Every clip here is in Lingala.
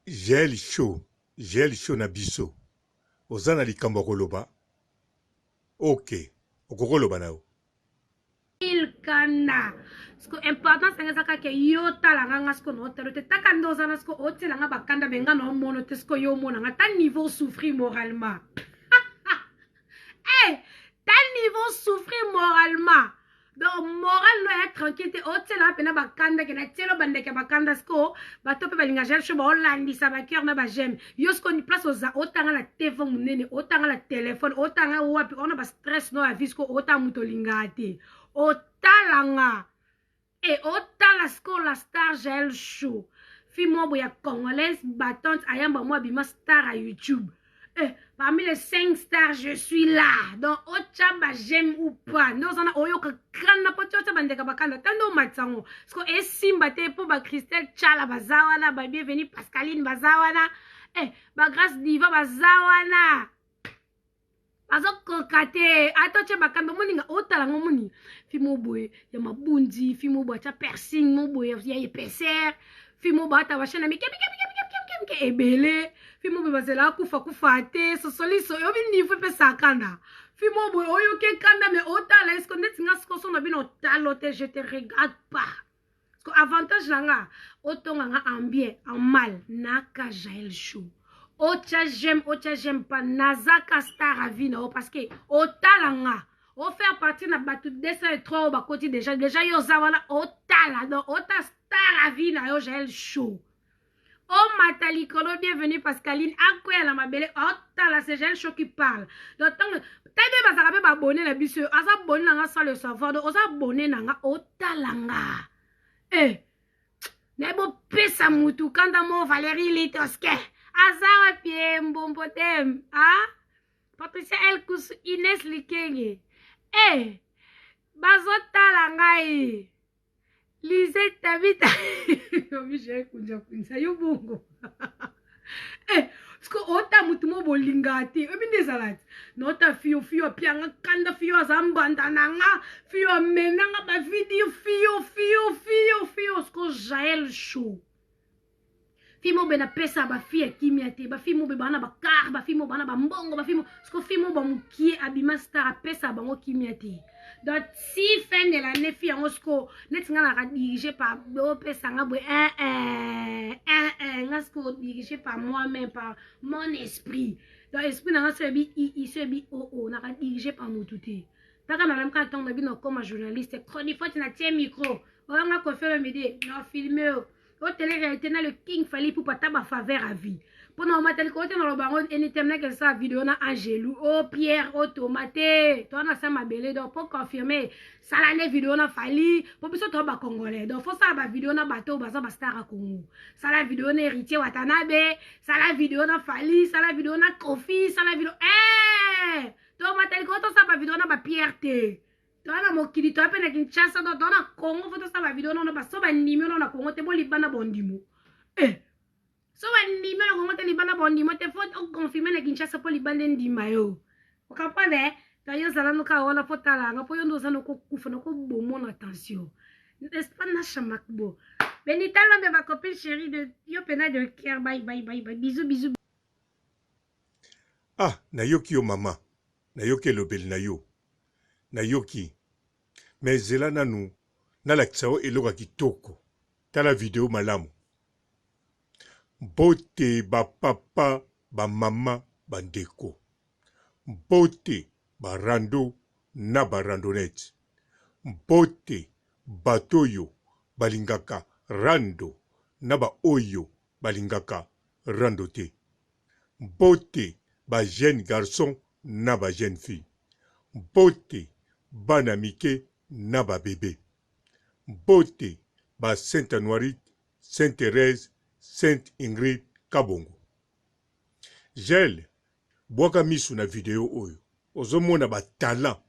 Gel show na biso. Ozana likambo koloba. Ok. Okokoloba nao. Ilkana. Sko importance nga saka ke yo talanga nga sko no tero te takando zana sko otela nga bakanda benga no mono te sko yo mona nga ta niveau souffrir moralement. Eh, ta niveau souffrir moralement. Donc moral no être tranquille te otela pena bakanda ke na telo bande ke bakanda sko bato pe balinga gel sho ba olandi sa ba cœur na ba j'aime. Yo sko ni place oza otanga la TV munene, otanga la téléphone, otanga wapi ona ba stress no avisco ota mutolinga te. Otalanga et otala sko la star gel show fimo boya congolaise battante ayamba moi bima star à YouTube. Parmi les 5 stars, je suis là. Donc, Ochaba, j'aime ou pas. Nous, on a oyo kana poti ocha bandeka bakanda. Tando matsango. Sko esimba te po ba Christelle Chala bazawana, ba bienvenue Pascaline bazawana. Ba grâce diva bazawana. Bazo kokate. Atoche bakanda moninga otala ngomoni. Fimo boye ya mabundi, fimo boye cha piercing, mo boye ya épaisseur. Fimo bata washana mike ebele. Fimo be bazela kufa te sosoliso yo binifu pe sakanda. Fimo boy oyo ke kanda me otala esko netinga sko so na bino talote je te regarde pas. Sko avantage nanga otonga nga en bien en mal naka Jael show. Ocha j'aime pas nazaka star avina parce que otala nga o faire partie na batu 203 ba koti déjà yo zawana otala donc ota star avina yo Jael show. Oh Matali Kolo, bienvenue Pascaline. Akwe la mabele. Oh tala c'est Jael show qui parle. Donc tant tebe bazarabe ba abonné la biso. Asa abonné nanga sans le savoir. Donc osa abonné nanga otalanga. Nebo pesa mutu kanda mo Valérie Litoske. Asa wa pie mbompotem. Ah? Patricia Elkus Ines Likenge. Bazo talanga Lisette tabita. Michel kunja kunja yo bongo. Sko ota mutumo bolingati. Ebinde salat. Nota fio pianga kanda fio azambanda nanga. Fio menanga ba video fio sko Jael show. Fimo bena pesa ba fia kimiate. Ba fimo be bana ba kar, ba fimo bana ba mbongo, ba fimo sko fimo ba mukie abima star pesa bango kimiate. Donc, si fin de l'année, fi en osko, net nga dirigé par Bope Sangabwe, dirigé par moi-même, par mon esprit. Donc, l'esprit n'a pas il se bi n'a pas dirigé par mon touté. T'as quand même quand on a vu comme journaliste, chronique, tu n'as tiens micro, on a quoi faire le midi, non filmé, au télé-réalité, le King fallait pour pas ta faveur à vie. Pendant ma télé côté dans le baron et n'était que ça vidéo na Angelou oh Pierre automaté toi na ça ma belle donc pour confirmer ça l'année vidéo na Fali pour biso to ba congolais donc faut ça ba vidéo na bateau ba star à Congo ça la vidéo na héritier Watanabe ça la vidéo na Fali ça la vidéo na Kofi ça la vidéo toi ma télé côté ça ba vidéo na ba Pierre T toi na mokili toi pe na Kinshasa donc na Congo faut ça ba vidéo na ba so ba numéro na Congo te bo libana bondimo so when ni mena ko ngote libana bondi mo te faut confirmer na Kinshasa po libande ndima yo o kapane ta yo zala no ka wala fotala nga po yo ndo zano ko kufa no ko bomo na attention n'est-ce pas na chamakbo benita l'homme ma copine chérie de yo pena de cœur bye bisous Ah na yoki yo mama na yoki lobel na yoki mais zela nanu na la tsao eloka kitoko tala video malamu Bote ba papa, ba mama, ba ndeko. Bote ba rando na ba randonnette. Bote batoyo balingaka rando na ba oyo balingaka randote. Bote ba jeune garçon na ba jeune fille. Bote bana mike na ba bébé. Bote ba Sainte Anoirite, Sainte Thérèse, Sainte Ingrid Kabongo. Gel, boaka misu na video oyo. Ozomona ba talent.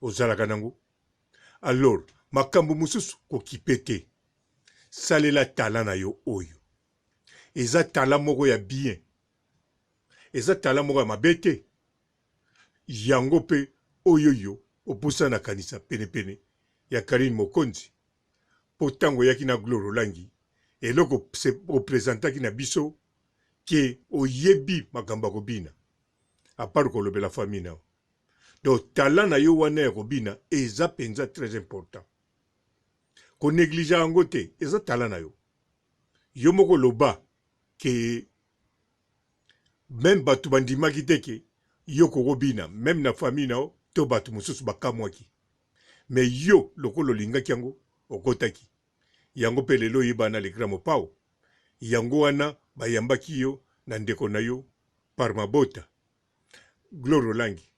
Ozalaka nango. Alors, makambo mususu ko kipete. Salela talent na yo oyo. Eza talent moko ya bien. Eza talent moko ya mabete. Yango pe oyoyo opusa na kanisa pene ya Karine Mokonzi. Potango yaki na Gloro Langi. Et là, se représenta qui na biso ke oyebi makamba kobina à part kolobela famille na donc talent na yo wana kobina eza penza très important ko néglige yango te eza talent na yo yo moko loba ke même batu bandimaki te ke yo kobina même na famille na to batu mususu bakamwaki mais yo lokolo lingaki yango okotaki yango pe lelo yebana le grand mopao yango wana bayambaki yo na ndeko na yo par mabota Gloro Langi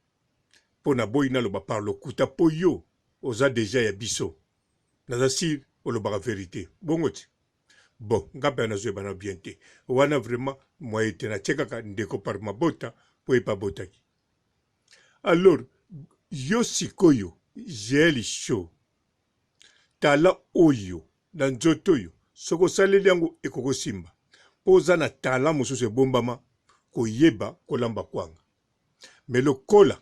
pona boy na loba par lokuta po yo oza déjà ya biso naza sir olobaka vérité bongoti bon ngape na zo bana bien te wana vraiment moi ete na chekaka ndeko par mabota po epa botaki alors yo sikoyo jeli show tala oyo na nzoto yo soko saleli yango ekoko simba poza na tala mosusu ebombama koyeba kolamba kwanga mais lokola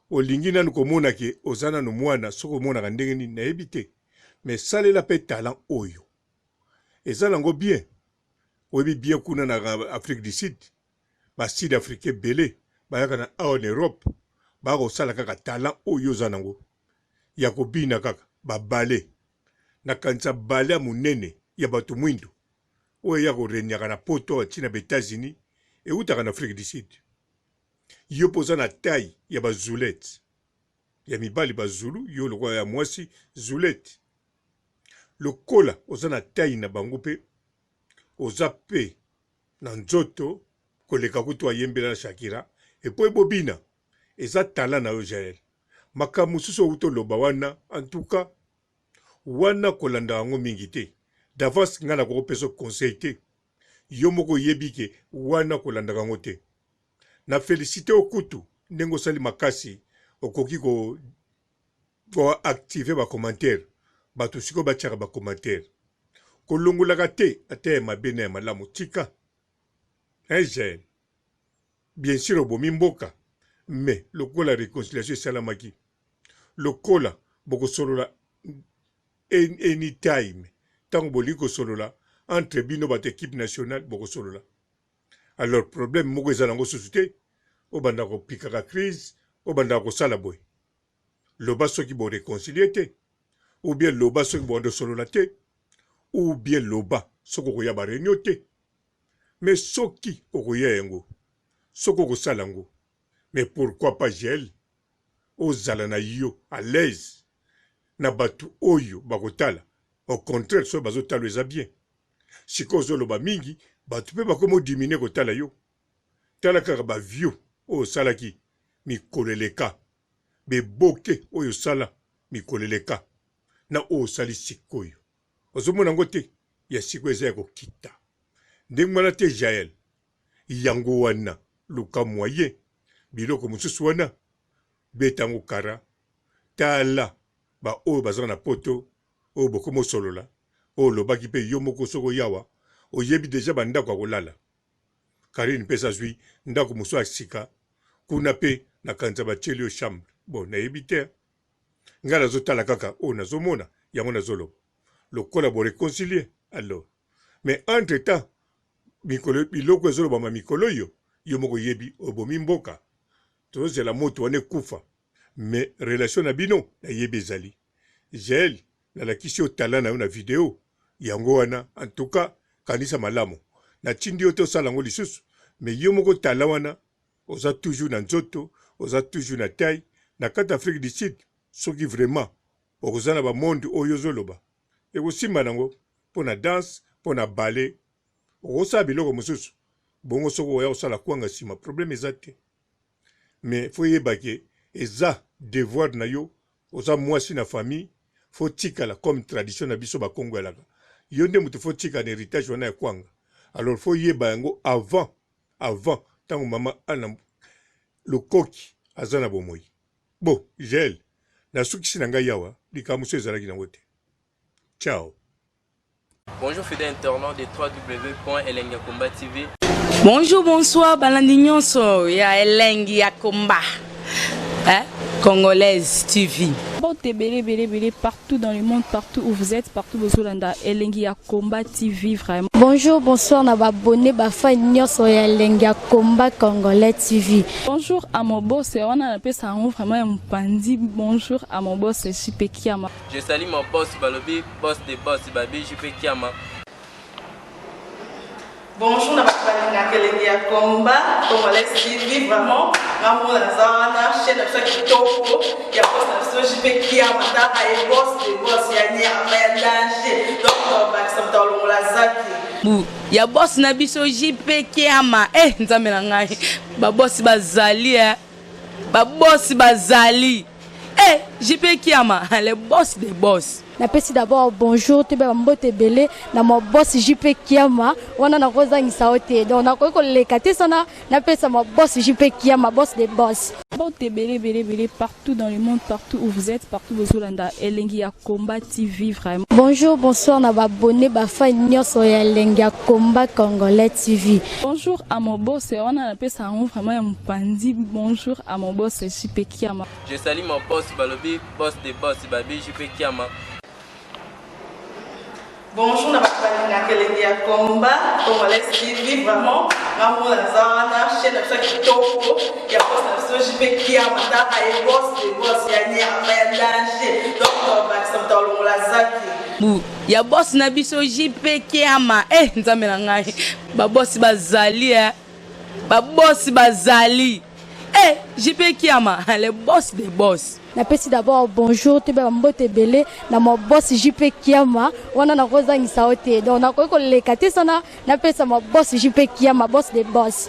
olingi nanu komona ke ozana no mwana soko mona ndenge nini nayebi te mais salela pe talent oyo ezala ngo bien oyebi bien kuna na Afrique du Sud ba sud africain belé bayaka na en Europe ba kosala kaka talent oyo zanango ya kobina kaka ba balé na kanisa balé ya munene ya bato mwindu oyo ya korenyaka na poto atina ba États-Unis et utaka na Afrique du Sud yo poza na taille ya ba zulette ya mibali ba zulu yo lokwa ya mwasi zulette lokola oza na taille na bango pe oza pe na nzoto koleka kutu ayembela na Shakira epo ebobina eza tala na yo Jael makambo mosusu outo loba wana en tout cas wana kolanda yango mingi te d'avance nga na kokopesa conseil te yo moko yebi ke wana kolanda yango te na félicité okutu ndenge osali makasi okoki ko activer ba commentaire bato siko batiaka ba commentaire kolongolaka te ata ya mabe na ya malamu tika Jael bien sûr obomi mboka mais lokola réconciliation esalamaki lokola bokosolola anytime tango bolingi kosolola entre bino bato équipe nationale bokosolola alors problème moko eza nango susu te obanda kopikaka crise obanda kosala boye loba soki boréconcilie te ou bien loba soki bondo solola te ou bien loba soki okoya bareunion te mais soki okoya yango soki okosala yango mais pourquoi pas gel ozala na yo à l'aise na batu oyo bakotala au contraire so bazotala eza bien siko ozoloba mingi batu pe bakomo dimine kotala yo tala kaka bavio oyo osalaki mikolo eleka beboke oyo osala mikolo eleka na oyo osali sikoyo ozomona yango te ya sikoyo eza ya kokita ndenge wana te Jael yango wana luka moyen biloko mosusu wana betango kara tala ba oyo bazaka na poto oyo bokomo solola oyo lobaki pe yo moko soko yawa oyebi deja bandako ya kolala Karine mpe azwi ndako mosusu ya sika kuna pe na kanza batieli yo chambre bon nayebi te ngai nazotala kaka oyo nazomona yango nazoloba lokola boréconcilie alors mais entre temps biloko ezolobama mikolo oyo yo moko yebi obomi mboka tozela moto wana ekufa mais relation na bino nayebi ezali Jael nalakisi yo tala na yo na video yango wana en tout cas kanisa malamu natindi yo te osala yango lisusu mais yo moko tala wana oza toujours na nzoto oza toujours na taille na kati Afrique du Sud soki vraiment okoza na bamonde oyo ozoloba ekosimba nango mpo na danse mpo na ballet okosala biloko mosusu bongo soki oya kosala kwanga nsima problème eza te mais fo yebake eza devoir na yo oza mwasi na famille fo tikala comme tradition na biso bakongo elaka yo nde moto fo tika na héritage wana ya kwanga alors fo yeba yango avant tango mama ana lokoki aza na bomoi bon Jael nasukisi na ngai yawa likambo mosusu ezalaki nango te ciao. Bonjour fidèles internautes de www.elengiakomba TV. Bonjour, bonsoir, balandi nyonso ya Elengi ya Komba. Congolaise TV. Belé, partout dans le monde, partout où vous êtes, partout où vous êtes, Elengia Combat TV, vraiment. Bonjour, bonsoir, on a abonné à Elengia Combat Congolais TV. Bonjour à mon boss, on a appelé ça vraiment un pandi. Bonjour à mon boss, JP Kiama. Je salue mon boss Balobi, boss des boss Babi, JP Kiama. Bonjour, on a appelé Elengia Combat Congolais TV, vraiment. Maman Lazana, chaîne de ceux qui topo, il y a boss de JP Kiama, et boss des boss, il y a un danger. Donc, on va s'entendre la zaki. Ya boss na biso JP Kiama nzambe na ngai ba boss bazali ba boss bazali JP Kiama le boss des boss. Napesi d'abord bonjour te ba mbote belé na mo boss JP Kiama wana na kozangisa ote donc na ko lekate sana napesa mo boss JP Kiama boss des boss. Belé, partout dans le monde, partout où vous êtes, partout où vous êtes, Elengia Combat TV, vraiment. Bonjour, bonsoir, on a abonné à Elengia Combat Congolais TV. Bonjour à mon boss, on a appelé ça vraiment un pandi. Bonjour à mon boss, JP Kiama. Je salue mon boss Balobi, boss des boss Babi, JP Kiama. Bonjour, on a appelé Elengia Combat Congolais TV, vraiment. Maman Lazana, chaîne de ceux qui topo, il y a boss de JP Kiama, et boss des boss, il y a un danger. Donc, on va s'entendre la zaki. Ya boss na biso JP Kiama nzambe na ngai ba boss bazali ba boss bazali JP Kiama le boss des boss. Napesi d'abord bonjour te ba mbote belé na mo boss JP Kiama wana na kozangisa ote donc na ko lekate sana napesa mo boss JP Kiama boss des boss.